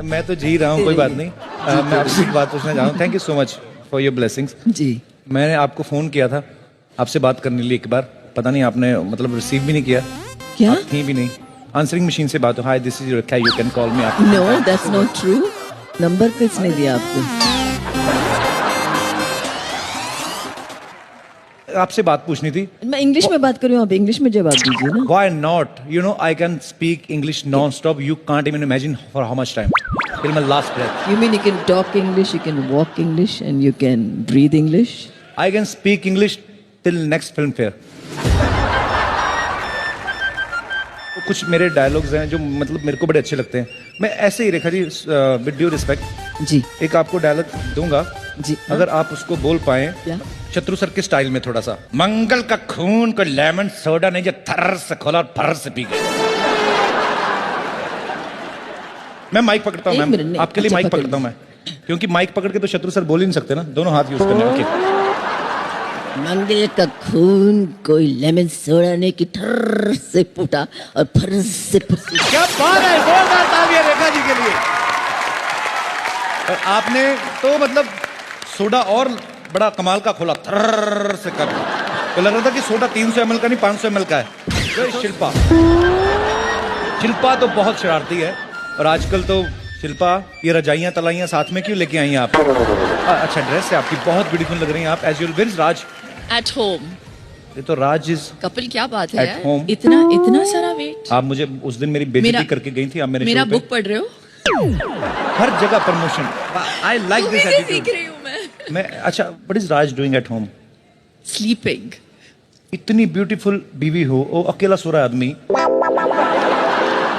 मैं तो जी रहा हूँ, कोई बात नहीं। मैं आपसे एक बात पूछना चाहूँ। Thank you so much for your blessings. जी। मैंने आपको फ़ोन किया था आपसे बात करने के लिए एक बार, पता नहीं आपने मतलब रिसीव भी नहीं किया। क्या? आप थी भी नहीं। आंसरिंग मशीन से बात हो, हाय दिस इज योर क्या, you can call me. No that's not true. Number किसने दिया आपको? आपसे बात पूछनी थी। मैं इंग्लिश में बात कर रही हूँ, आप इंग्लिश में जवाब दीजिए ना। Why not? You know, I can speak English non-stop. You can't even imagine for how much time. Till my last breath. You mean you can talk English, you can walk English, and you can breathe English? I can speak English till next film fair. तो कुछ मेरे dialogues हैं जो मतलब मेरे को बड़े अच्छे लगते हैं। मैं ऐसे ही Rekha ji, with due respect, जी एक आपको डायलॉग दूंगा जी। अगर आप उसको बोल पाए। क्या? शत्रु सर के स्टाइल में थोड़ा सा। मंगल का खून को लेमन सोडा नहीं जो थर्र से खोला और फर्र से पी गया। मैं माइक पकड़ता हूँ मैम, आपके लिए माइक पकड़ता हूँ मैं, क्योंकि माइक पकड़ के तो शत्रु सर बोल ही नहीं सकते ना, दोनों हाथ यूज करने। ओके। मंगल का खून कोई लेमन सोडा ने की ठर्र से फूटा और फर्र से क्या बात है, जोरदार तालियां रेखा जी के लिए। और आपने तो मतलब सोडा और बड़ा कमाल का खोला, थर्र से कर, तो लग रहा था कि सोडा 300 ml का नहीं 500 ml का है। तो शिल्पा, शिल्पा तो बहुत शरारती है, और आजकल तो शिल्पा ये रजाइयां तलाइयां साथ में क्यों लेके आई हैं आप? अच्छा ड्रेस है आपकी, बहुत ब्यूटीफुल लग रही हैं आप। As your will Raj at home. ये तो राज इज कपिल क्या बात है At यार? home. इतना सारा वेट। आप मुझे उस दिन मेरी बेइज्जती करके गई थी, आप मेरा बुक पढ़ रहे हो? हर जगह प्रमोशन। आई लाइक दिस सीख एटीट्यूड। रही हूँ मैं। अच्छा, what is Raj doing at home? Sleeping. इतनी ब्यूटीफुल बीवी हो, वो अकेला सो रहा है आदमी।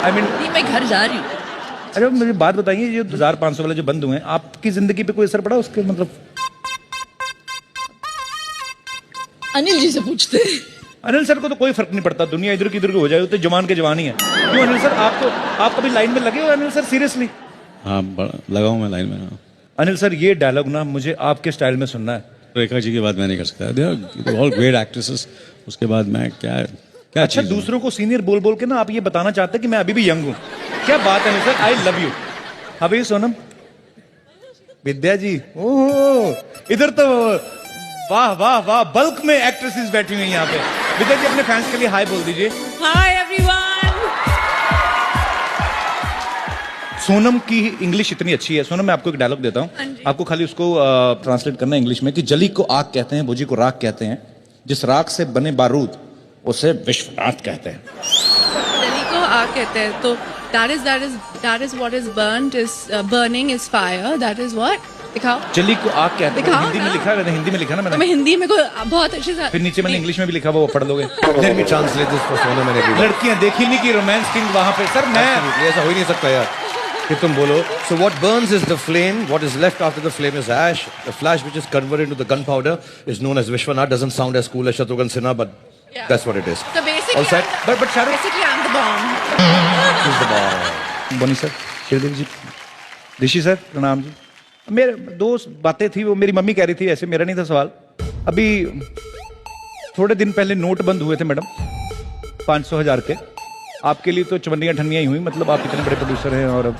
आई मीन मैं घर जा रही हूँ। अरे मुझे बात बताइए, ये 1500 वाले जो बंद हुए हैं, आपकी जिंदगी पे कोई असर पड़ा उसके? मतलब अनिल जी से पूछते हैं। अनिल सर को तो कोई फर्क नहीं पड़ता, दुनिया इधर की इधर की हो जाए, तो जवान के जवान ही है। क्यों अनिल सर, आप कभी लाइन में लगे हो अनिल सर? सीरियसली? हाँ, लगा हूँ मैं लाइन में। हाँ। अनिल सर, ये डायलॉग ना मुझे आपके स्टाइल में सुनना है। रेखा जी की बात मैं नहीं कर सकता। They are all great actresses. उसके बाद मैं क्या अच्छा, दूसरों को सीनियर बोल बोल के ना आप ये बताना चाहते हैं कि मैं अभी भी यंग हूँ? क्या बात है Anil sir, I love you. अभी सोनम, विद्या जी, ओह इधर तो वाह वाह वाह, बल्क में एक्ट्रेसेस बैठी हुई हैं यहाँ पे। विद्या जी अपने फैंस के लिए हाय बोल दीजिए। Hi everyone. सोनम की इंग्लिश इतनी अच्छी है। सोनम, मैं आपको एक डायलॉग देता हूँ, आपको खाली उसको ट्रांसलेट करना है इंग्लिश में कि जली को आग कहते हैं, भुजी को राख कहते हैं, जिस राख से बने बारूद उसे विश्वनाथ कहते हैं। जली को आग कहते हैं, तो that is what is burnt is burning is fire. That is what? दिखाओ। जली को आग कहते हैं। दिखाओ हिंदी में ना। लिखा है, हिंदी में लिखा ना तो मैंने। मैं हिंदी में को बहुत अच्छे से, फिर नीचे मैंने इंग्लिश में भी लिखा, वो पढ़ लोगे। Let me translate this for Sonam and everyone. लड़कियां देखी नहीं कि रोमांस किंग वहां पे। सर मैं Absolutely, ऐसा हो ही नहीं सकता यार कि तुम बोलो। So what burns is the flame. What is left after the flame is ash. The flash which is converted into the gunpowder is known as Vishwanath. Doesn't sound as cool as Shatrughan Sinha, but Yeah. that's what it is. So basically, All set? but Shahrukh basically I'm the bomb. Who's the bomb? Boney sir, Sridevi ji, Rishi sir प्रणाम जी। मेरे दो बातें थी, वो मेरी mummy कह रही थी, ऐसे मेरा नहीं था सवाल। अभी थोड़े दिन पहले नोट बंद हुए थे मैडम, 500,000 के। आपके लिए तो चवन्नियां ठन्नियां ही हुई, मतलब आप इतने बड़े प्रोड्यूसर हैं। और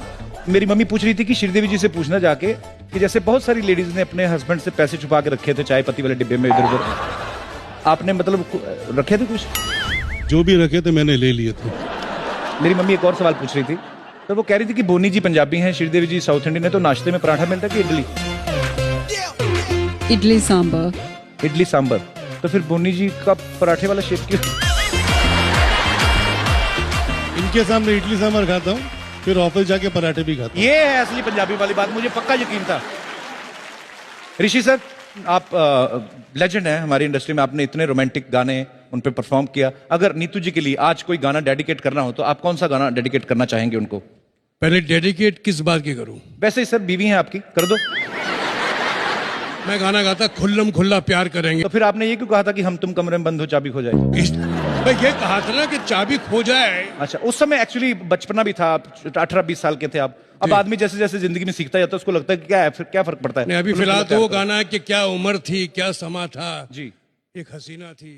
मेरी मम्मी पूछ रही थी कि श्रीदेवी जी से पूछना जाके कि जैसे बहुत सारी लेडीज ने अपने हस्बैंड से पैसे छुपा के रखे थे चाय पत्ती वाले डिब्बे में इधर उधर, आपने मतलब रखे थे कुछ? जो भी रखे थे मैंने ले लिए थे। मेरी मम्मी एक और सवाल पूछ रही थी, तो वो कह रही थी कि बोनी जी पंजाबी हैं, श्रीदेवी जी साउथ इंडियन है, तो नाश्ते में पराठा मिलता है कि इडली? इडली सांबर। इडली सांबर। तो फिर बोनी जी का पराठे वाला शेप क्यों? इनके सामने इडली सांबर खाता हूँ, फिर ऑफिस जाके पराठे भी खाता हूँ। ये है असली पंजाबी वाली बात, मुझे पक्का यकीन था। ऋषि सर, आप लेजेंड हैं हमारी इंडस्ट्री में, आपने इतने रोमांटिक गाने उन पे परफॉर्म किया। अगर नीतू जी के लिए आज कोई गाना डेडिकेट करना हो तो आप कौन सा गाना डेडिकेट करना चाहेंगे उनको? पहले डेडिकेट किस बात की करूं? वैसे ही सर, बीवी हैं आपकी, कर दो। मैं गाना गाता खुल्लम खुल्ला प्यार करेंगे। तो फिर आपने ये क्यों कहा था कि हम तुम कमरे में बंद हो चाबी खो जाए? मैं ये कहा था ना कि चाबी खो जाए। अच्छा, उस समय एक्चुअली बचपना भी था, 18-20 साल के थे आप। अब आदमी जैसे जैसे जिंदगी में सीखता जाता है उसको लगता है कि क्या है, फिर क्या फर्क पड़ता है। अभी फिलहाल तो वो गाना है कि क्या उम्र थी, क्या समा था, जी, एक हसीना थी।